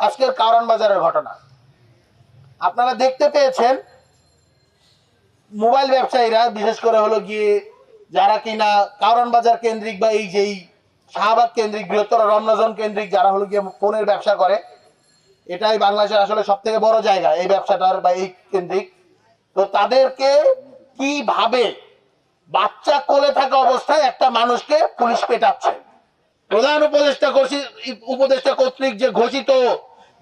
আজকের কারণ বাজারের ঘটনা আপনারা দেখতে পেয়েছেন। মোবাইল ব্যবসায়ীরা বিশেষ করে হলো গিয়ে যারা কিনা কারণ বাজার কেন্দ্রিক বা এই যেই শাহবাগ কেন্দ্রিক বৃহত্তর রমনাজন কেন্দ্রিক যারা হলো গিয়ে ফোনের ব্যবসা করে, এটাই বাংলাদেশের আসলে সব থেকে বড় জায়গা এই ব্যবসাটার বা এই কেন্দ্রিক। তো তাদেরকে কিভাবে বাচ্চা কোলে থাকা অবস্থায় একটা মানুষকে পুলিশ পেটাচ্ছে, প্রধান উপদেষ্টা কর্তৃক যে ঘোষিত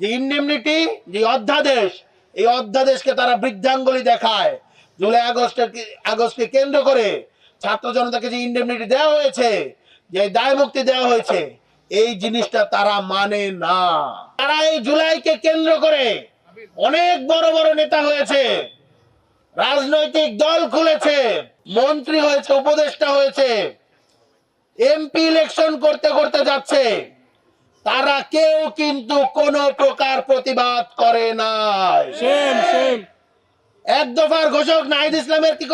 যে ইন্ডেমনিটি যে অধ্যাদেশ, এই অধ্যাদেশকে তারা বৃদ্ধাঙ্গুলি দেখায়। জুলাই আগস্টকে কেন্দ্র করে ছাত্র জনতাকে যে ইন্ডেমনিটি দেওয়া হয়েছে, যে দায় মুক্তি দেওয়া হয়েছে, এই জিনিসটা তারা মানে না। তারা এই জুলাইকে কেন্দ্র করে অনেক বড় বড় নেতা হয়েছে, রাজনৈতিক দল খুলেছে, মন্ত্রী হয়েছে, উপদেষ্টা হয়েছে, এমপি ইলেকশন করতে করতে যাচ্ছে। তারা কেউ কিন্তু কোন প্রকার প্রতিবাদ করে নাই। এক দফার ঘোষক নাহিদ ইসলামের কি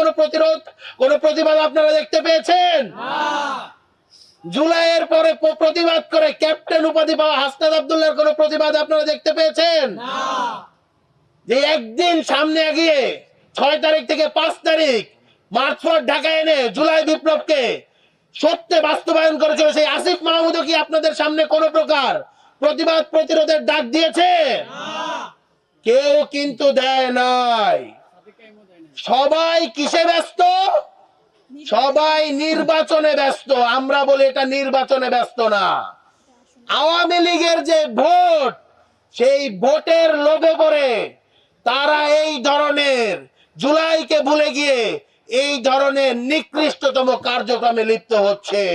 কোনো প্রতিবাদ আপনারা দেখতে পেয়েছেন? জুলাইয়ের পরে প্রতিবাদ করে ক্যাপ্টেন উপাধি পাওয়া হাসনাত আব্দুল্লাহর কোনো প্রতিবাদ আপনারা দেখতে পেয়েছেন? যে একদিন সামনে এগিয়ে 6 তারিখ থেকে 5 তারিখ মার্চফট ঢাকা এনে জুলাই বিপ্লবকে সত্যে বাস্তবায়ন করেছিল সেই আসিফ মাহমুদও কি আপনাদের সামনে কোন প্রকার প্রতিবাদ প্রতিরোধের ডাক দিয়েছে? কেউ কিন্তু দেয় নাই। সবাই কিসে ব্যস্ত? সবাই নির্বাচনে ব্যস্ত। আমরা বলি এটা নির্বাচনে ব্যস্ত না। আওয়ামী লীগের যে ভোট, সেই ভোটের লোভে পড়ে তারা এই ধরনের জুলাইকে ভুলে গিয়ে এই ধরনের নিকৃষ্টতম কার্যক্রমে লিপ্ত হচ্ছে।